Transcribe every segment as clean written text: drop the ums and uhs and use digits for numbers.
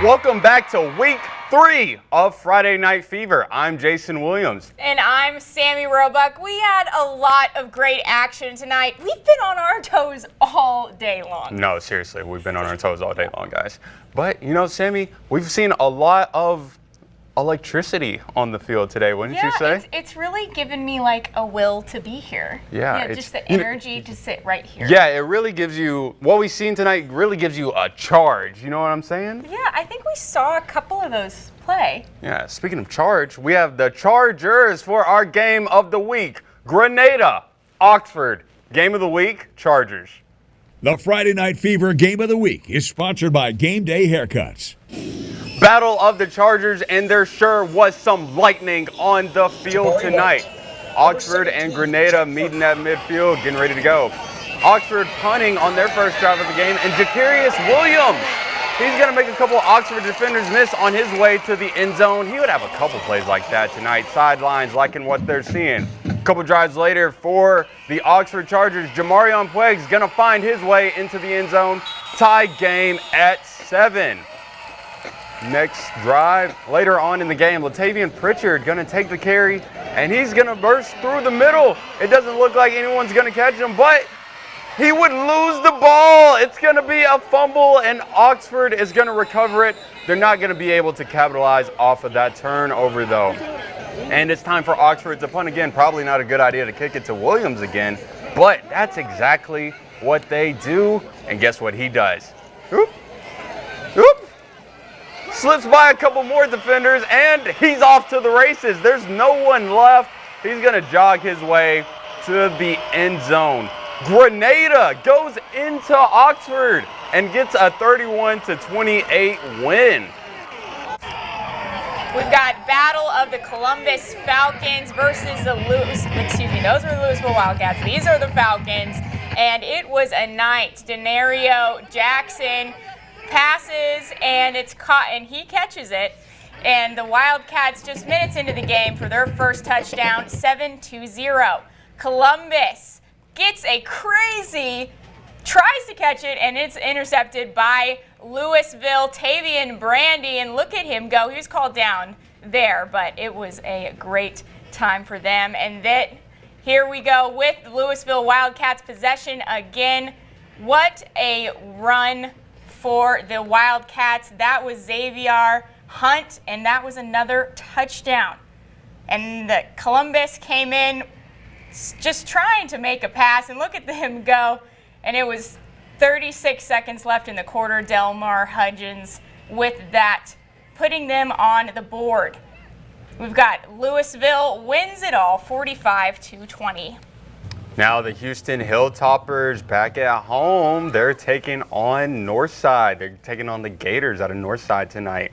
Welcome back to week 3 of Friday Night Fever. I'm Jason Williams. And I'm Sammy Roebuck. We had a lot of great action tonight. We've been on our toes all day long. No, seriously, we've been on our toes all day long, guys. But, you know, Sammy, we've seen a lot of electricity on the field today, wouldn't you say? It's really given me like a will to be here. Yeah, just the energy to sit right here. Yeah, it really gives you, what we've seen tonight really gives you a charge, you know what I'm saying? Yeah, I think we saw a couple of those play. Yeah, speaking of charge, we have the Chargers for our game of the week. Grenada, Oxford, game of the week, Chargers. The Friday Night Fever Game of the Week is sponsored by Game Day Haircuts. Battle of the Chargers, and there sure was some lightning on the field tonight. Oxford and Grenada meeting at midfield, getting ready to go. Oxford punting on their first drive of the game, and Jacarius Williams, he's going to make a couple Oxford defenders miss on his way to the end zone. He would have a couple plays like that tonight. Sidelines liking what they're seeing. A couple drives later for the Oxford Chargers, Jamarion Puig's going to find his way into the end zone. Tie game at 7. Next drive, later on in the game, Latavian Pritchard going to take the carry, and he's going to burst through the middle. It doesn't look like anyone's going to catch him, but he would lose the ball. It's going to be a fumble, and Oxford is going to recover it. They're not going to be able to capitalize off of that turnover, though. And it's time for Oxford to punt again. Probably not a good idea to kick it to Williams again, but that's exactly what they do. And guess what he does? Oop. Oop. Slips by a couple more defenders, and he's off to the races. There's no one left. He's going to jog his way to the end zone. Grenada goes into Oxford and gets a 31-28 win. We've got Battle of the Columbus Falcons versus the those were the Louisville Wildcats. These are the Falcons, and it was a night. Denario Jackson passes, and it's caught, and he catches it. And the Wildcats just minutes into the game for their first touchdown, 7-0. Columbus gets a crazy, tries to catch it, and it's intercepted by Louisville, Tavian Brandy, and look at him go. He was called down there, but it was a great time for them. And that here we go with the Louisville Wildcats possession again. What a run for the Wildcats. That was Xavier Hunt, and that was another touchdown. And the Columbus came in just trying to make a pass, and look at him go. And it was 36 seconds left in the quarter. Delmar Hudgens with that, putting them on the board. We've got Louisville wins it all, 45-20. Now the Houston Hilltoppers back at home. They're taking on Northside. They're taking on the Gators out of Northside tonight.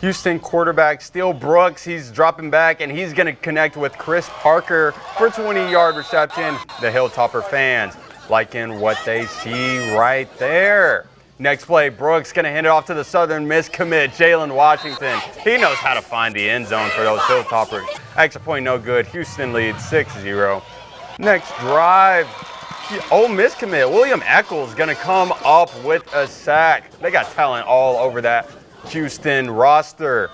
Houston quarterback Steele Brooks, he's dropping back, and he's going to connect with Chris Parker for a 20-yard reception. The Hilltopper fans liking what they see right there. Next play, Brooks going to hand it off to the Southern Miss commit, Jalen Washington. He knows how to find the end zone for those Hilltoppers. Extra point no good. Houston leads 6-0. Next drive, Ole Miss commit William Eccles going to come up with a sack. They got talent all over that Houston roster.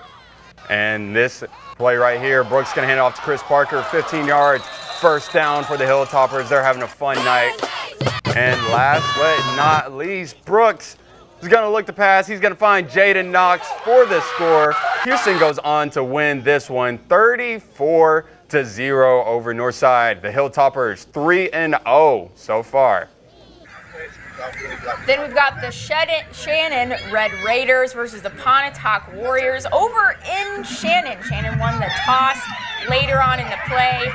And this play right here, Brooks going to hand it off to Chris Parker, 15 yards, first down for the Hilltoppers. They're having a fun night. And last but not least, Brooks is going to look to pass. He's going to find Jaden Knox for the score. Houston goes on to win this one, 34-0 over Northside. The Hilltoppers 3-0 so far. Then we've got the Shannon Red Raiders versus the Pontotoc Warriors over in Shannon. Shannon won the toss later on in the play.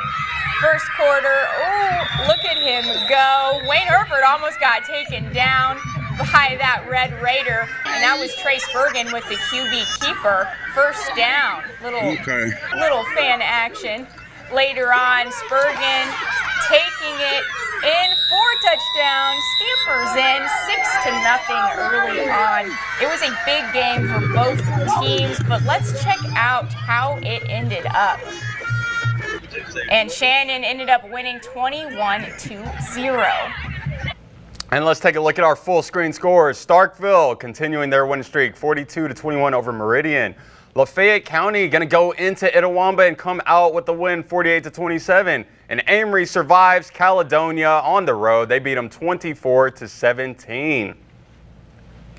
First quarter, oh, look at him go. Wayne Herford almost got taken down by that Red Raider, and that was Trace Bergen with the QB keeper. First down, little fan action. Later on, Spurgeon taking it in for touchdown, scampers in 6-0 early on. It was a big game for both teams, but let's check out how it ended up. And Shannon ended up winning 21-0. And let's take a look at our full screen scores. Starkville continuing their winning streak, 42-21 over Meridian. Lafayette County going to go into Itawamba and come out with the win, 48-27. And Amory survives Caledonia on the road. They beat them 24-17.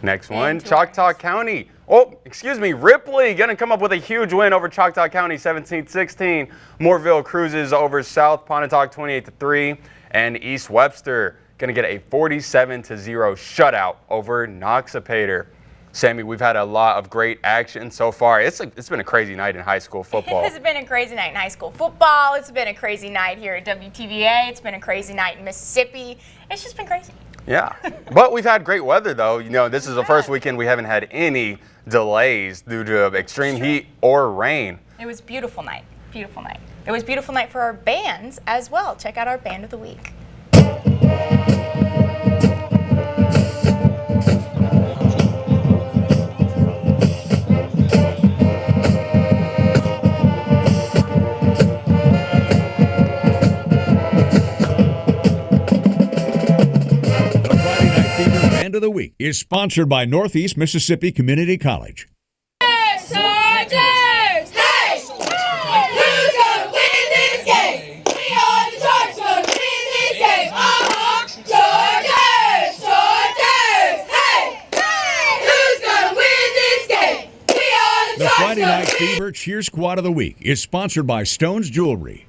Next one, Choctaw County. Ripley going to come up with a huge win over Choctaw County, 17-16. Moreville cruises over South Pontotoc, 28-3. And East Webster going to get a 47-0 shutout over Noxubee. Sammy, we've had a lot of great action so far. It's been a crazy night in high school football. It has been a crazy night in high school football. It's been a crazy night here at WTVA. It's been a crazy night in Mississippi. It's just been crazy. Yeah, but we've had great weather, though. You know, this is the first weekend we haven't had any delays due to extreme heat or rain. It was a beautiful night. Beautiful night. It was a beautiful night for our bands as well. Check out our band of the week. Of the week is sponsored by Northeast Mississippi Community College. Chargers! Hey! Who's gonna win this game? We are the Chargers gonna win this game. Chargers! Chargers! Hey! Who's gonna win this game? We are the Chargers. The Friday Night Fever Cheer Squad of the Week is sponsored by Stone's Jewelry.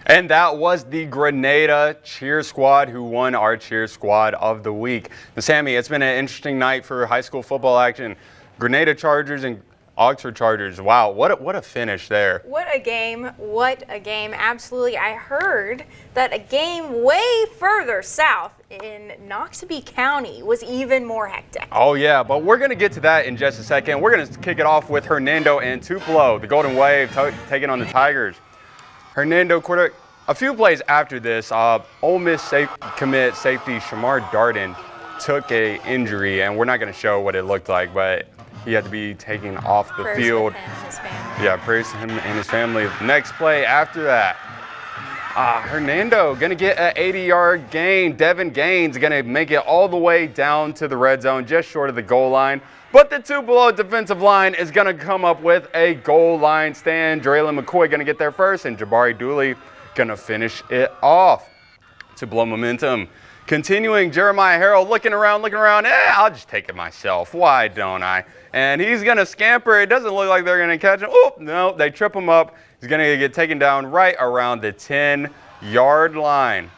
And that was the Grenada Cheer Squad who won our Cheer Squad of the Week. Now, Sammy, it's been an interesting night for high school football action. Grenada Chargers and Oxford Chargers. Wow, what a finish there. What a game. What a game. Absolutely. I heard that a game way further south in Noxubee County was even more hectic. Oh, yeah, but we're going to get to that in just a second. We're going to kick it off with Hernando and Tupelo, the Golden Wave taking on the Tigers. Hernando quarterback. A few plays after this, Ole Miss commit safety Shamar Darden took a injury, and we're not going to show what it looked like, but he had to be taken off the field. Yeah, praise him and his family. Next play after that, Hernando going to get an 80-yard gain. Devin Gaines going to make it all the way down to the red zone, just short of the goal line. But the Tupelo defensive line is going to come up with a goal line stand. Draylon McCoy going to get there first, and Jabari Dooley going to finish it off. Tupelo momentum. Continuing, Jeremiah Harrell looking around. I'll just take it myself. Why don't I? And he's going to scamper. It doesn't look like they're going to catch him. Oh, no, they trip him up. He's going to get taken down right around the 10-yard line.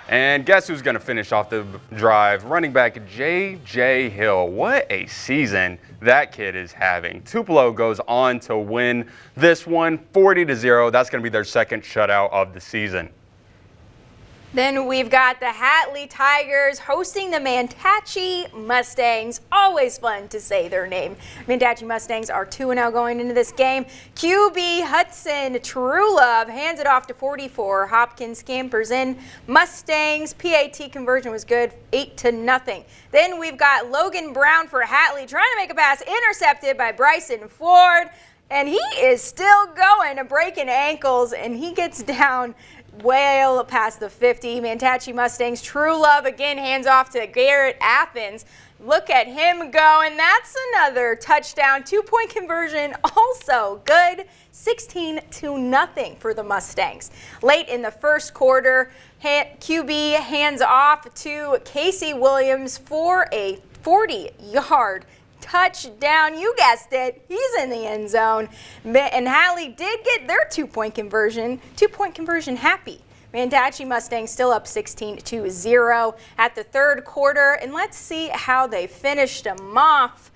And guess who's going to finish off the drive? Running back J.J. Hill. What a season that kid is having. Tupelo goes on to win this one 40-0. That's going to be their second shutout of the season. Then we've got the Hatley Tigers hosting the Mantachi Mustangs. Always fun to say their name. Mantachi Mustangs are 2-0 going into this game. QB Hudson Trulove hands it off to 44. Hopkins scampers in. Mustangs PAT conversion was good, 8-0. Then we've got Logan Brown for Hatley trying to make a pass, intercepted by Bryson Ford. And he is still going, breaking ankles, and he gets down well past the 50. Mantachi Mustangs, Trulove again hands off to Garrett Athens. Look at him go, and that's another touchdown. 2-point conversion, also good. 16-0 for the Mustangs. Late in the first quarter, QB hands off to Casey Williams for a 40-yard touchdown. You guessed it. He's in the end zone. And Hatley did get their 2-point conversion. 2-point conversion happy. Mantachi Mustangs still up 16-0 at the third quarter. And let's see how they finished them off.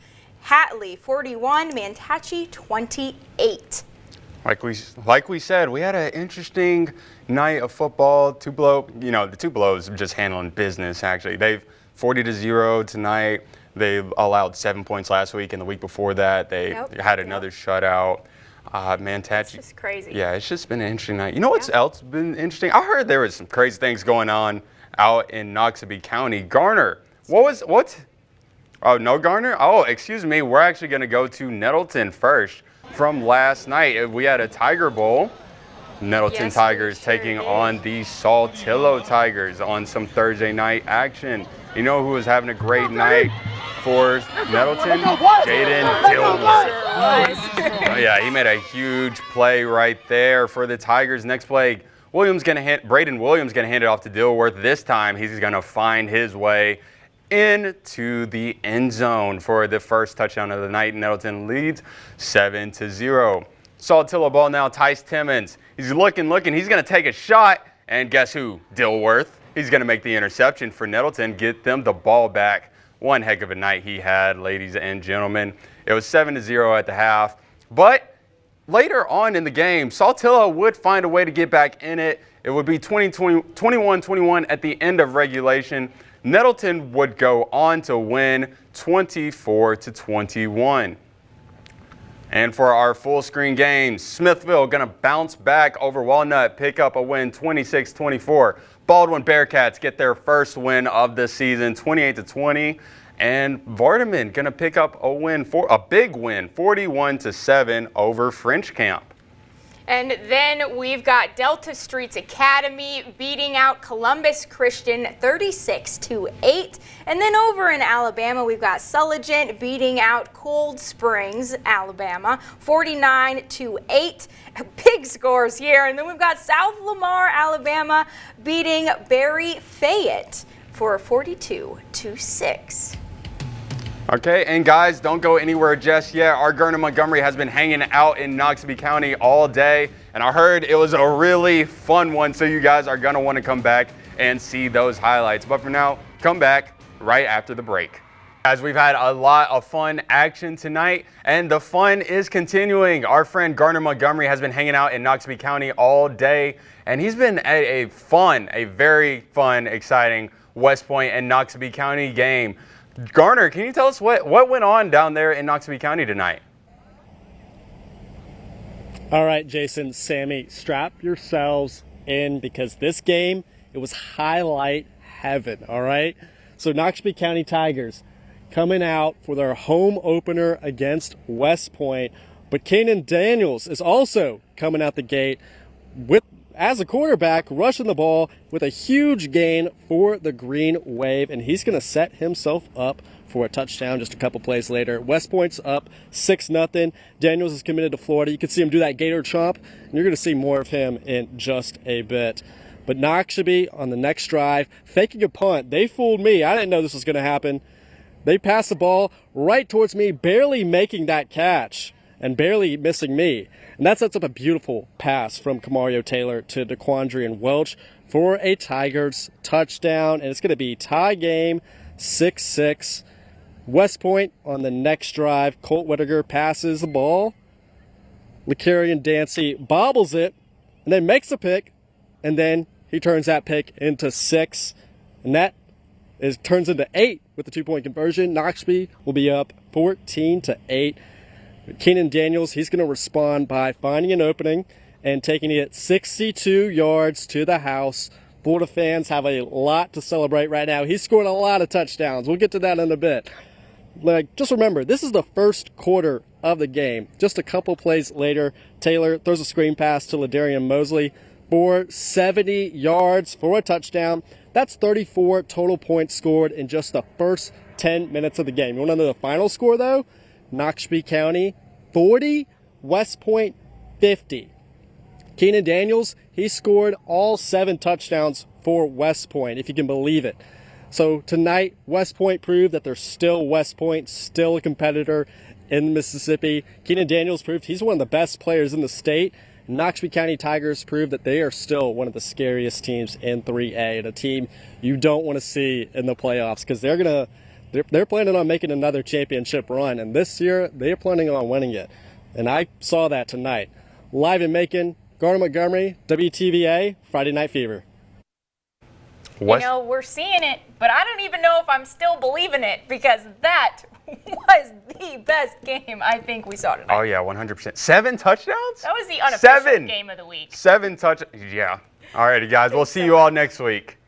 Hatley 41, Mantachi 28. Like we said, we had an interesting night of football. Tupelo, the Tupelo's just handling business, actually. They've 40-0 tonight. They allowed 7 points last week, and the week before that, they had another shutout. Mantachi. It's just crazy. Yeah, it's just been an interesting night. You know what's else been interesting? I heard there was some crazy things going on out in Noxubee County. Garner. What? Oh, no Garner? Oh, excuse me. We're actually going to go to Nettleton first from last night. We had a Tiger Bowl. Nettleton Yes, Tigers we sure taking did. on the Saltillo Tigers on some Thursday night action. You know who was having a great night for Nettleton? Jaden Dilworth. Oh yeah, he made a huge play right there for the Tigers. Next play, Braden Williams gonna hand it off to Dilworth. This time he's gonna find his way into the end zone for the first touchdown of the night. Nettleton leads 7-0. Saltillo ball now, Tice Timmons. He's looking. He's going to take a shot. And guess who? Dilworth. He's going to make the interception for Nettleton, get them the ball back. One heck of a night he had, ladies and gentlemen. It was 7-0 at the half. But later on in the game, Saltillo would find a way to get back in it. It would be 21-21 at the end of regulation. Nettleton would go on to win 24-21. And for our full screen games, Smithville going to bounce back over Walnut, pick up a win 26-24. Baldwin Bearcats get their first win of the season 28-20. And Vardaman going to pick up a big win 41-7 over French Camp. And then we've got Delta Streets Academy beating out Columbus Christian 36-8. And then over in Alabama, we've got Sulligent beating out Cold Springs, Alabama, 49-8. Big scores here. And then we've got South Lamar, Alabama beating Berry Fayette for 42-6. Okay, and guys, don't go anywhere just yet. Our Gardner Montgomery has been hanging out in Noxubee County all day, and I heard it was a really fun one, so you guys are going to want to come back and see those highlights. But for now, come back right after the break. Guys, we've had a lot of fun action tonight, and the fun is continuing. Our friend Gardner Montgomery has been hanging out in Noxubee County all day, and he's been at a very fun, exciting West Point and Noxubee County game. Garner, can you tell us what went on down there in Noxubee County tonight? All right, Jason, Sammy, strap yourselves in because this game, it was highlight heaven, all right? So Noxubee County Tigers coming out for their home opener against West Point, but Kanan Daniels is also coming out the gate as a quarterback, rushing the ball with a huge gain for the Green Wave, and he's going to set himself up for a touchdown just a couple plays later. West Point's up 6-0. Daniels is committed to Florida. You can see him do that gator chomp, and you're going to see more of him in just a bit. But Noxubee on the next drive, faking a punt. They fooled me. I didn't know this was going to happen. They passed the ball right towards me, barely making that catch and barely missing me. And that sets up a beautiful pass from Camario Taylor to DeQuandrian Welch for a Tigers touchdown. And it's going to be tie game 6-6. West Point on the next drive. Colt Whittaker passes the ball. Lecarian Dancy bobbles it and then makes a pick. And then he turns that pick into 6. And that turns into 8 with the 2-point conversion. Noxubee will be up 14-8. Keenan Daniels, he's going to respond by finding an opening and taking it 62 yards to the house. Florida fans have a lot to celebrate right now. He's scored a lot of touchdowns. We'll get to that in a bit. Just remember, this is the first quarter of the game. Just a couple plays later, Taylor throws a screen pass to Ladarian Mosley for 70 yards for a touchdown. That's 34 total points scored in just the first 10 minutes of the game. You want to know the final score, though? Noxubee County 40, West Point 50. Keenan Daniels, he scored all 7 touchdowns for West Point, if you can believe it. So tonight, West Point proved that they're still West Point, still a competitor in Mississippi. Keenan Daniels proved he's one of the best players in the state. Noxubee County Tigers proved that they are still one of the scariest teams in 3A, and a team you don't want to see in the playoffs because they're planning on making another championship run, and this year they're planning on winning it. And I saw that tonight. Live in Macon, Gardner Montgomery, WTVA, Friday Night Fever. What? You know, we're seeing it, but I don't even know if I'm still believing it because that was the best game I think we saw tonight. Oh, yeah, 100%. 7 touchdowns? That was the unofficial 7 game of the week. 7 touchdowns. Yeah. All righty, guys. We'll see you all next week.